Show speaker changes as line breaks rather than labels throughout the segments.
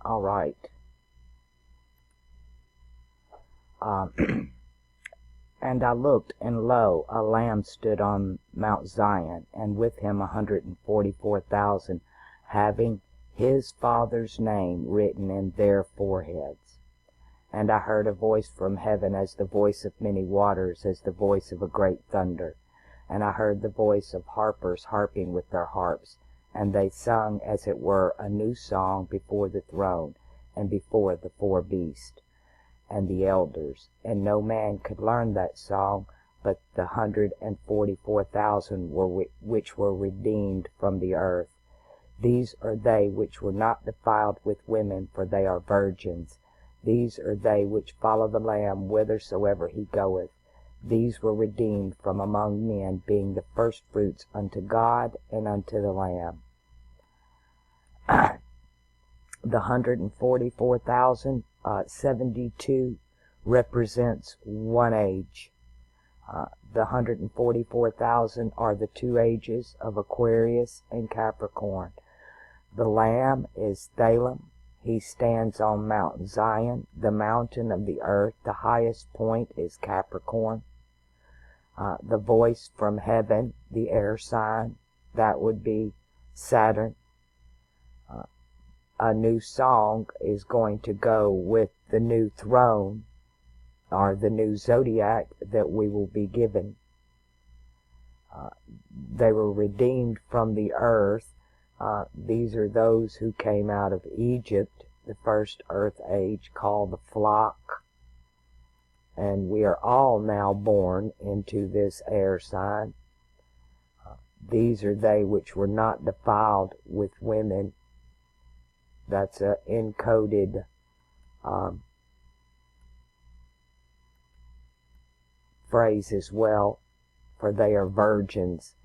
All right. And I looked, and lo, a Lamb stood on Mount Zion, and with him 144,000, having his Father's name written in their foreheads. And I heard a voice from heaven, as the voice of many waters, as the voice of a great thunder. And I heard the voice of harpers harping with their harps, and they sung as it were a new song before the throne, and before the four beasts and the elders. And no man could learn that song, but the 144,000 which were redeemed from the earth. These are they which were not defiled with women, for they are virgins. These are they which follow the Lamb whithersoever he goeth. These were redeemed from among men, being the firstfruits unto God and unto the Lamb. The 144,000, 72 represents one age. The 144,000 are the two ages of Aquarius and Capricorn. The Lamb is Thalem. He stands on Mount Zion, the mountain of the earth. The highest point is Capricorn. The voice from heaven, the air sign, that would be Saturn. A new song is going to go with the new throne, or the new zodiac that we will be given. They were redeemed from the earth. These are those who came out of Egypt, the first earth age, called the flock. And we are all now born into this air sign. These are they which were not defiled with women. That's an encoded phrase as well, for they are virgins.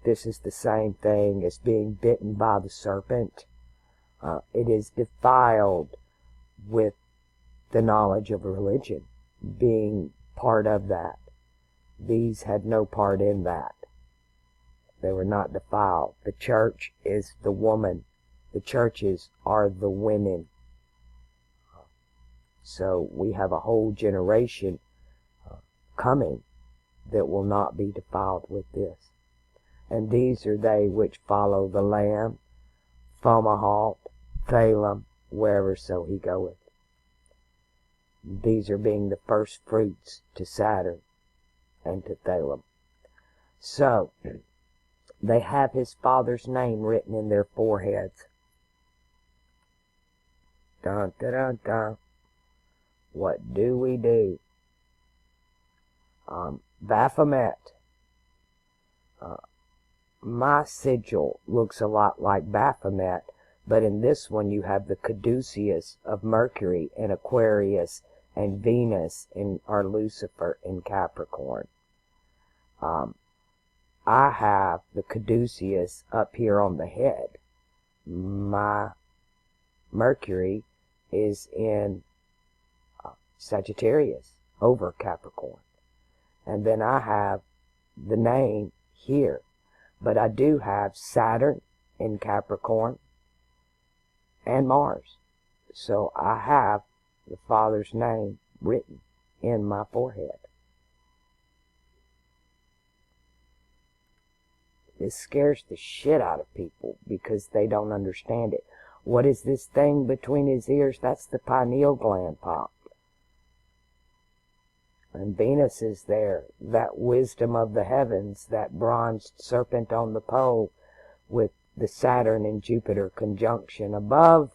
This is the same thing as being bitten by the serpent. It is defiled with the knowledge of religion, being part of that. These had no part in that. They were not defiled. The church is the woman. The churches are the women. So we have a whole generation coming that will not be defiled with this. And these are they which follow the Lamb, Fomalhaut, Thalem, wherever so he goeth. These are being the first fruits to Saturn and to Thalem. So, they have his Father's name written in their foreheads. Dun, dun, dun, dun. What do we do? Baphomet. My sigil looks a lot like Baphomet, but in this one you have the caduceus of Mercury in Aquarius and Venus or Lucifer in Capricorn. I have the caduceus up here on the head. My Mercury is in Sagittarius over Capricorn. And then I have the name here. But I do have Saturn in Capricorn and Mars. So I have the Father's name written in my forehead. This scares the shit out of people because they don't understand it. What is this thing between his ears? That's the pineal gland pop. And Venus is there, that wisdom of the heavens, that bronzed serpent on the pole with the Saturn and Jupiter conjunction above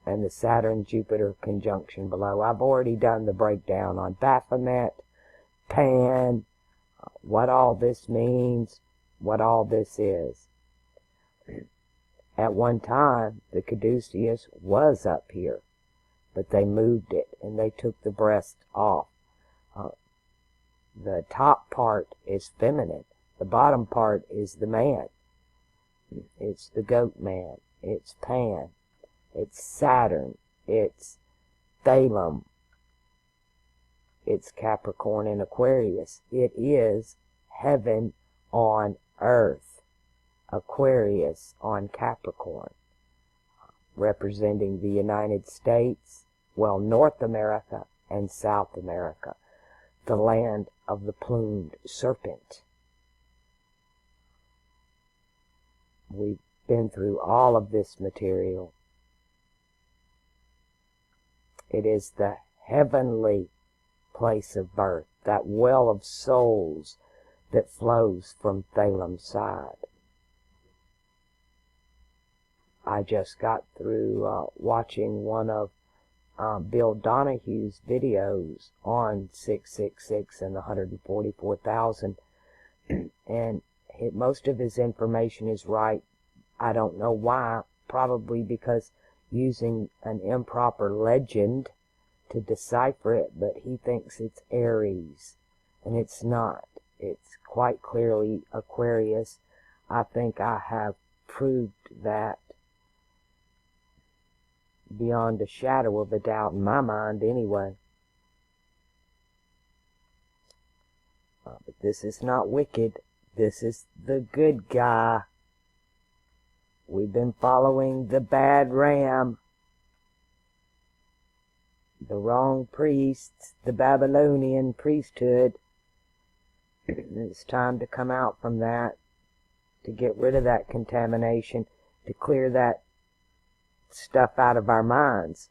and the Saturn-Jupiter conjunction below. I've already done the breakdown on Baphomet, Pan, what all this means, what all this is. At one time, the caduceus was up here, but they moved it and they took the breast off. The top part is feminine. The bottom part is the man. It's the goat man. It's Pan. It's Saturn. It's Thalem. It's Capricorn and Aquarius. It is heaven on earth. Aquarius on Capricorn. representing the United States, well, North America and South America, the land of the plumed serpent. We've been through all of this material. It is the heavenly place of birth, that well of souls that flows from Thalem's side. I just got through watching one of Bill Donahue's videos on 666 and the 144,000, and most of his information is right. I don't know why, probably because using an improper legend to decipher it, but he thinks it's Aries, and it's not. It's quite clearly Aquarius. I think I have proved that beyond a shadow of a doubt in my mind anyway. But this is not wicked. This is the good guy. We've been following the bad ram, the wrong priests, the Babylonian priesthood. It's time to come out from that, to get rid of that contamination, to clear that stuff out of our minds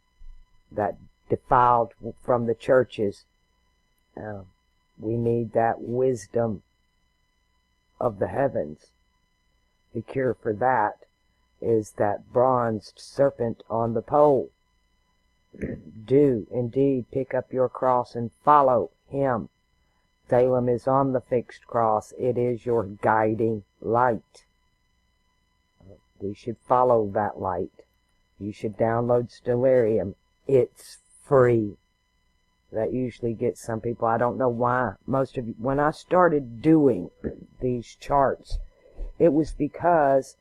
that defiled from the churches. We need that wisdom of the heavens. The cure for that is that bronzed serpent on the pole. Do indeed pick up your cross and follow him. Thalem is on the fixed cross. It is your guiding light. We should follow that light. You should download Stellarium. It's free. That usually gets some people. I don't know why. Most of you, when I started doing these charts, it was because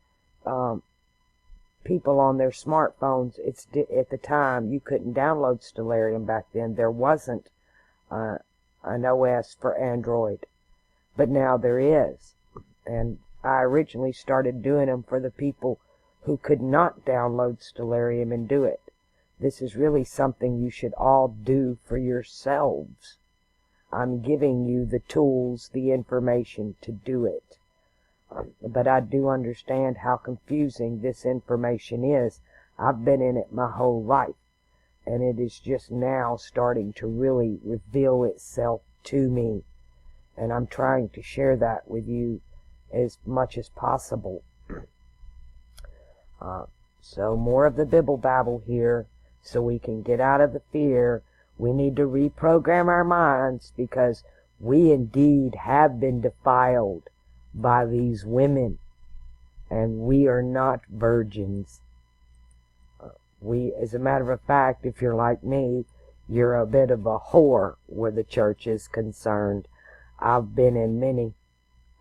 people on their smartphones, at the time, you couldn't download Stellarium back then. There wasn't an OS for Android. But now there is. And I originally started doing them for the people who could not download Stellarium and do it. This is really something you should all do for yourselves. I'm giving you the tools, the information to do it. But I do understand how confusing this information is. I've been in it my whole life, and it is just now starting to really reveal itself to me. And I'm trying to share that with you as much as possible. So more of the Bibble Babble here, so we can get out of the fear. We need to reprogram our minds, because we indeed have been defiled by these women, and we are not virgins. As a matter of fact, if you're like me, you're a bit of a whore where the church is concerned. I've been in many.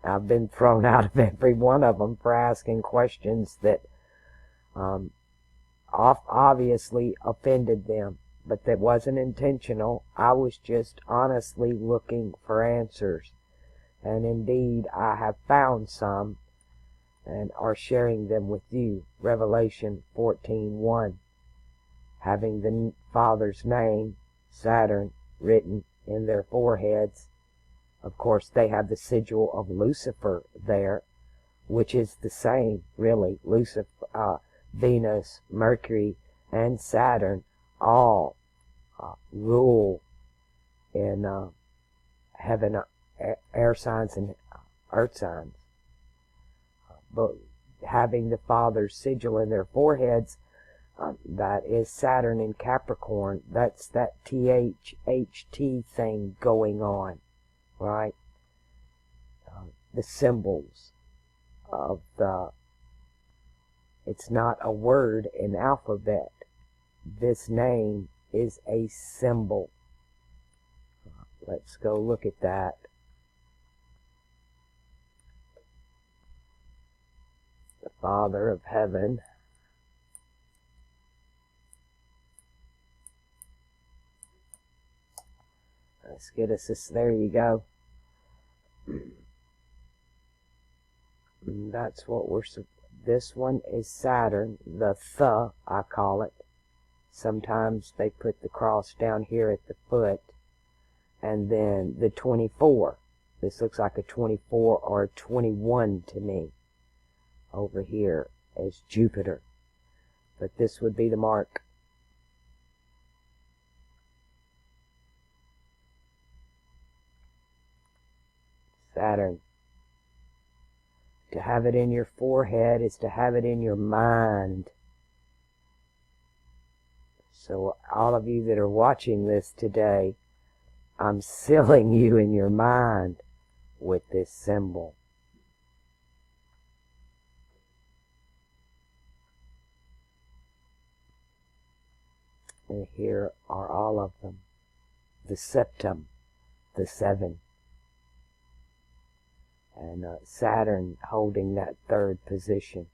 I've been thrown out of every one of them for asking questions that obviously offended them, but that wasn't intentional. I was just honestly looking for answers, and indeed I have found some and are sharing them with you. Revelation 14:1, having the Father's name, Saturn, written in their foreheads. Of course, they have the sigil of Lucifer there, which is the same, really. Lucifer, Venus, Mercury, and Saturn all rule in heaven, air signs, and earth signs. But having the Father's sigil in their foreheads, that is Saturn in Capricorn. That's that THHT thing going on, right? The symbols of it's not a word in alphabet. This name is a symbol. Let's go look at that. The Father of Heaven. Let's get us this. There you go. That's what This one is Saturn, the th, I call it. Sometimes they put the cross down here at the foot. And then the 24. This looks like a 24 or a 21 to me. Over here is Jupiter. But this would be the mark. Saturn. To have it in your forehead is to have it in your mind. So all of you that are watching this today, I'm sealing you in your mind with this symbol. And here are all of them. The septum, the 7. And Saturn holding that 3rd position.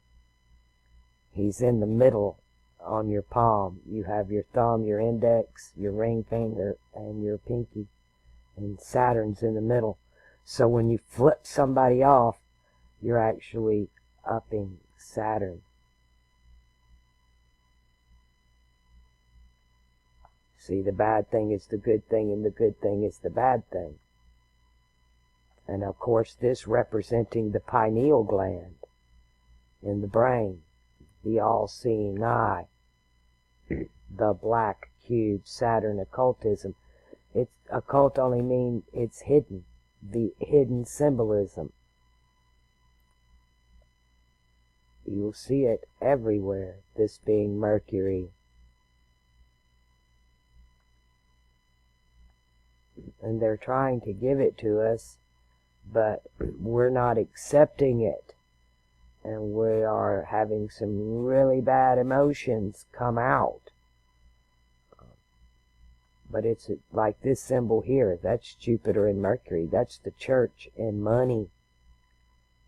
He's in the middle on your palm. You have your thumb, your index, your ring finger, and your pinky. And Saturn's in the middle. So when you flip somebody off, you're actually upping Saturn. See, the bad thing is the good thing, and the good thing is the bad thing. And of course, this representing the pineal gland in the brain, the all-seeing eye, the black cube, Saturn occultism. It's occult only means it's hidden, the hidden symbolism. You'll see it everywhere, this being Mercury. And they're trying to give it to us, but we're not accepting it. And we are having some really bad emotions come out. But it's like this symbol here. That's Jupiter and Mercury. That's the church and money.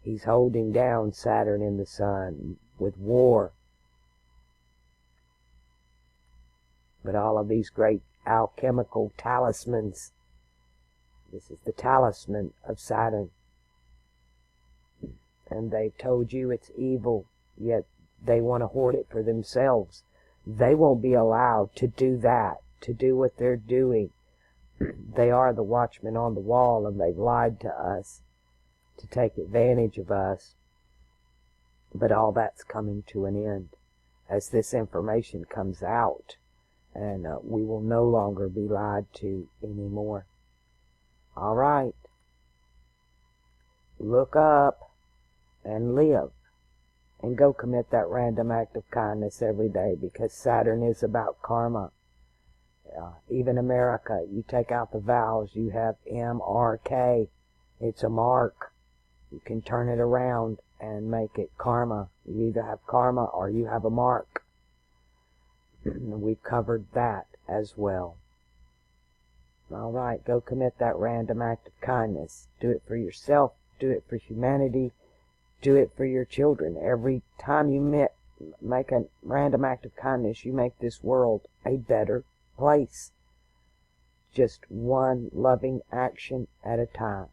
He's holding down Saturn in the sun with war. But all of these great alchemical talismans. This is the talisman of Saturn. And they've told you it's evil, yet they want to hoard it for themselves. They won't be allowed to do that, to do what they're doing. They are the watchmen on the wall, and they've lied to us to take advantage of us. But all that's coming to an end as this information comes out, and we will no longer be lied to anymore. All right. Look up and live. And go commit that random act of kindness every day, because Saturn is about karma. Even America, you take out the vowels, you have M-R-K. It's a mark. You can turn it around and make it karma. You either have karma or you have a mark. We've covered that as well. All right, go commit that random act of kindness. Do it for yourself. Do it for humanity. Do it for your children. Every time you make a random act of kindness, you make this world a better place. Just one loving action at a time.